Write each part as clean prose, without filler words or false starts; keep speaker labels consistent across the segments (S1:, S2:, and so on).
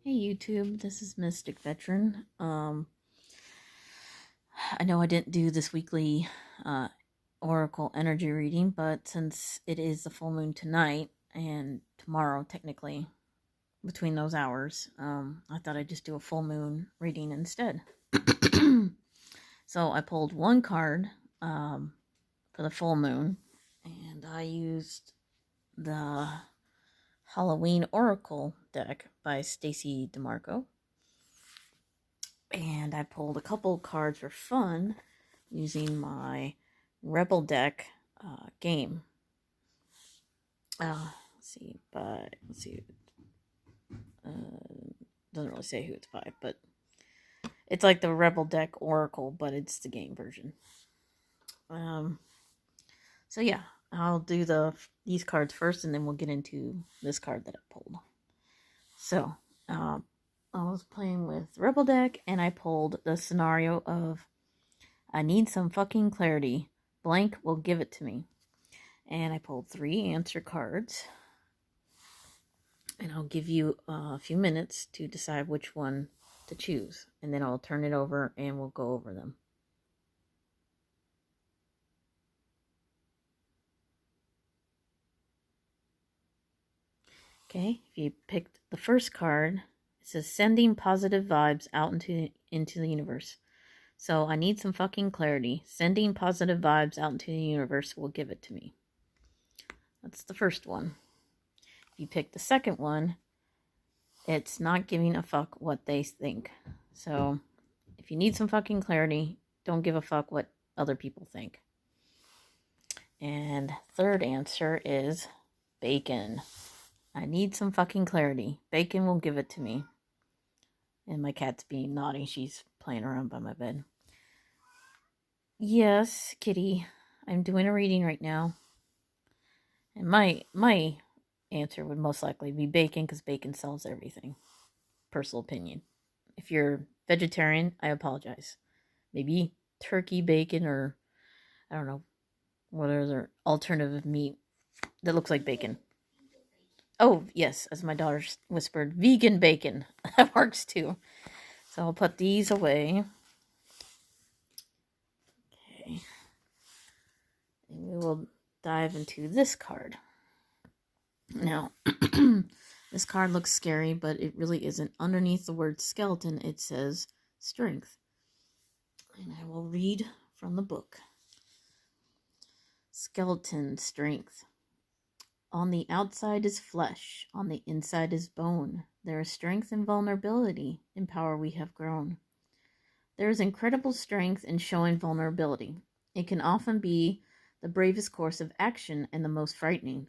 S1: Hey YouTube, this is Mystic Veteran. I know I didn't do this weekly Oracle energy reading, but since it is the full moon tonight and tomorrow, technically, between those hours, I thought I'd just do a full moon reading instead. So I pulled one card for the full moon, and I used the Halloween Oracle deck by Stacy DeMarco. And I pulled a couple cards for fun using my Rebel deck game. Let's see. Doesn't really say who it's by, but it's like the Rebel deck Oracle, but it's the game version. So yeah, I'll do these cards first, and then we'll get into this card that I pulled. So, I was playing with Rebel deck, and I pulled the scenario of I need some fucking clarity. Blank will give it to me. And I pulled 3 answer cards. And I'll give you a few minutes to decide which one to choose. And then I'll turn it over and we'll go over them. Okay, if you picked the first card, it says sending positive vibes out into the universe. So I need some fucking clarity. Sending positive vibes out into the universe will give it to me. That's the first one. If you pick the second one, it's not giving a fuck what they think. So if you need some fucking clarity, don't give a fuck what other people think. And third answer is bacon. I need some fucking clarity. Bacon will give it to me. And my cat's being naughty. She's playing around by my bed. Yes, kitty. I'm doing a reading right now. And my answer would most likely be bacon, because bacon sells everything. Personal opinion. If you're vegetarian, I apologize. Maybe turkey bacon, or I don't know, what other alternative meat that looks like bacon. Oh, yes, as my daughter whispered, vegan bacon. That works too. So I'll put these away. Okay. And we will dive into this card. Now, this card looks scary, but it really isn't. Underneath the word skeleton, it says strength. And I will read from the book. Skeleton strength. On the outside is flesh, on the inside is bone. There is strength and vulnerability in power we have grown. There is incredible strength in showing vulnerability. It can often be the bravest course of action and the most frightening.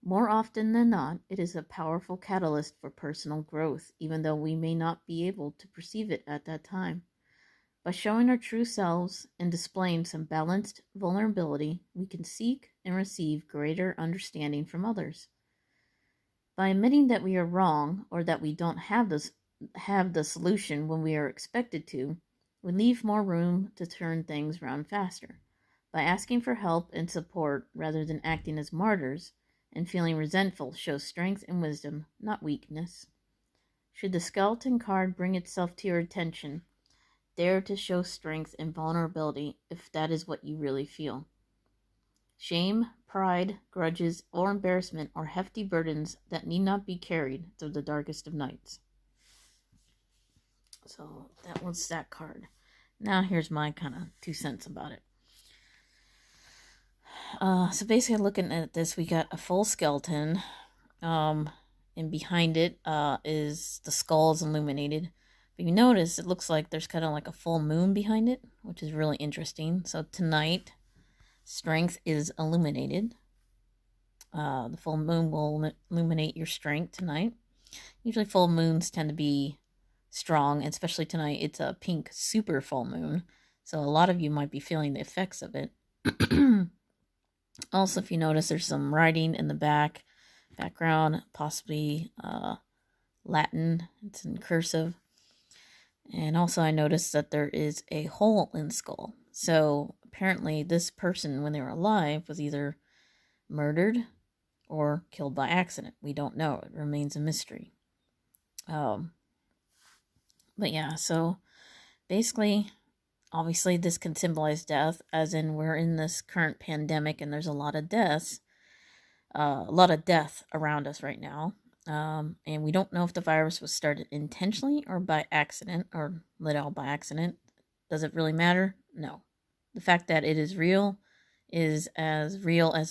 S1: More often than not, it is a powerful catalyst for personal growth, even though we may not be able to perceive it at that time. By showing our true selves and displaying some balanced vulnerability, we can seek and receive greater understanding from others. By admitting that we are wrong, or that we don't have the solution when we are expected to, we leave more room to turn things around faster. By asking for help and support rather than acting as martyrs and feeling resentful shows strength and wisdom, not weakness. Should the skeleton card bring itself to your attention, dare to show strength and vulnerability if that is what you really feel. Shame, pride, grudges, or embarrassment are hefty burdens that need not be carried through the darkest of nights. So that was that card. Now here's my kind of 2 cents about it. So basically, looking at this, we got a full skeleton, and behind it is the skull is illuminated. But you notice it looks like there's kind of like a full moon behind it, which is really interesting. So tonight, strength is illuminated. The full moon will illuminate your strength tonight. Usually full moons tend to be strong, and especially tonight, it's a pink super full moon. So a lot of you might be feeling the effects of it. Also, if you notice, there's some writing in the background, possibly Latin. It's in cursive. And also I noticed that there is a hole in the skull. So apparently this person, when they were alive, was either murdered or killed by accident. We don't know. It remains a mystery. But yeah, so basically, obviously, this can symbolize death, as in we're in this current pandemic and there's a lot of deaths, a lot of death around us right now. And we don't know if the virus was started intentionally or by accident or let out by accident. Does it really matter? No. The fact that it is real as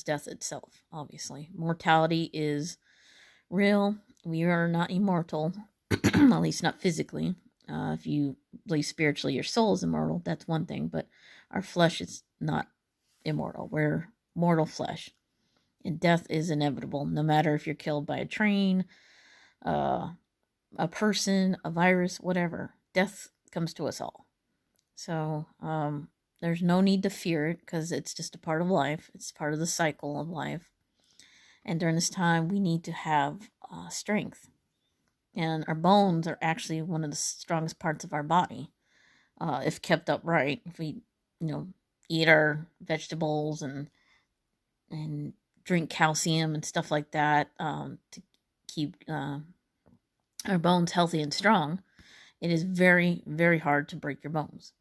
S1: death itself, obviously. Mortality is real. We are not immortal, at least not physically. If you believe spiritually your soul is immortal, that's one thing, but our flesh is not immortal. We're mortal flesh. And death is inevitable, no matter if you're killed by a train, uh, a person, a virus, whatever. Death comes to us all. So there's no need to fear it because it's just a part of life. It's part of the cycle of life. And during this time, we need to have strength. And our bones are actually one of the strongest parts of our body, if kept upright. If we, eat our vegetables and drink calcium and stuff like that to keep our bones healthy and strong, it is very, very hard to break your bones.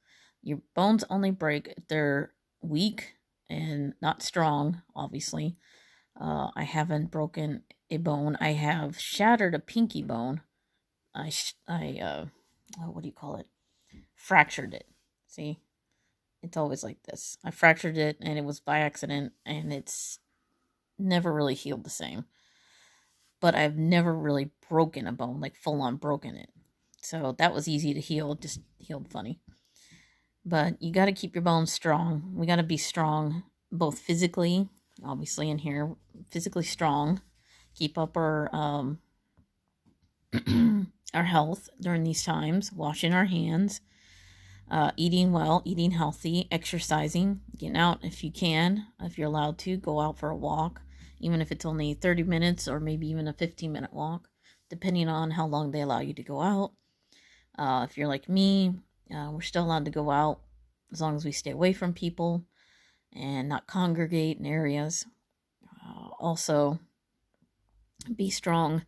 S1: Your bones only break if they're weak and not strong, obviously. I haven't broken a bone. I have shattered a pinky bone. What do you call it? Fractured it. See? It's always like this. I fractured it and it was by accident and it's never really healed the same. But I've never really broken a bone, like full on broken it. So that was easy to heal, just healed funny. But you got to keep your bones strong. We got to be strong, both physically, obviously in here, physically strong. Keep up our our health during these times. Washing our hands, eating well, eating healthy, exercising, getting out if you can, if you're allowed to, go out for a walk, even if it's only 30 minutes or maybe even a 15-minute walk, depending on how long they allow you to go out. If you're like me, we're still allowed to go out as long as we stay away from people and not congregate in areas. Also, be strong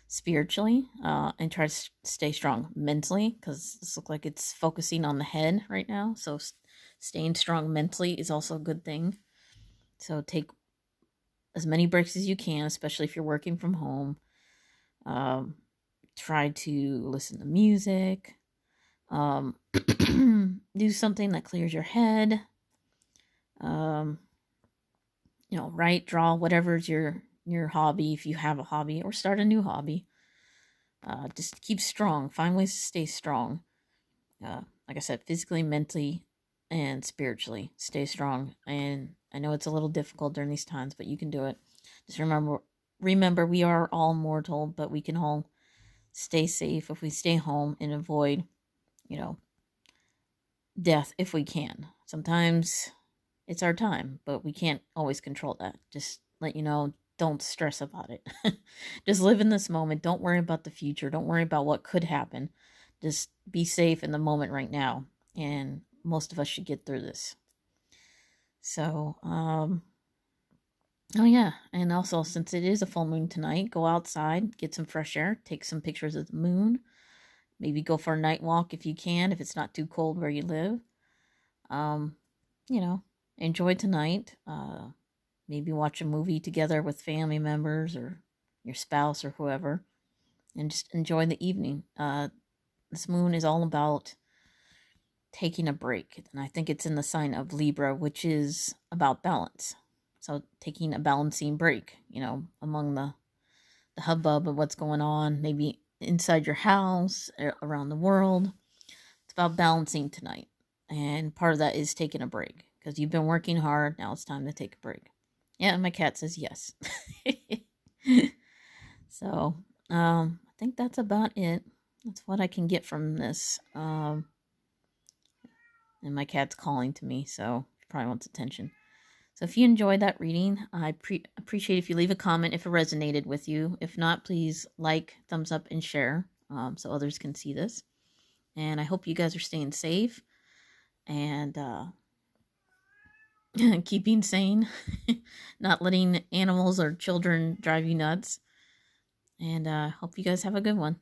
S1: spiritually and try to stay strong mentally, because this looks like it's focusing on the head right now. So staying strong mentally is also a good thing. So take as many breaks as you can, especially if you're working from home. Try to listen to music. Do something that clears your head. Write, draw, whatever's your hobby, if you have a hobby, or start a new hobby. Just keep strong. Find ways to stay strong. Like I said, physically, mentally, and spiritually. Stay strong. And I know it's a little difficult during these times, but you can do it. Just remember we are all mortal, but we can all stay safe if we stay home and avoid, death if we can. Sometimes it's our time, but we can't always control that. Just let you know, don't stress about it. Just live in this moment. Don't worry about the future. Don't worry about what could happen. Just be safe in the moment right now. And most of us should get through this. So, oh yeah. And also, since it is a full moon tonight, go outside, get some fresh air, take some pictures of the moon. Maybe go for a night walk if you can, if it's not too cold where you live. Enjoy tonight. Maybe watch a movie together with family members or your spouse or whoever, and just enjoy the evening. This moon is all about taking a break, and I think it's in the sign of Libra, which is about balance. So taking a balancing break, among the hubbub of what's going on, maybe inside your house, around the world. It's about balancing tonight. And part of that is taking a break, because you've been working hard. Now it's time to take a break. Yeah, my cat says yes. So, I think that's about it. That's what I can get from this. And my cat's calling to me, so she probably wants attention. So if you enjoyed that reading, I appreciate if you leave a comment if it resonated with you. If not, please like, thumbs up, and share so others can see this. And I hope you guys are staying safe and keeping sane, not letting animals or children drive you nuts. And hope you guys have a good one.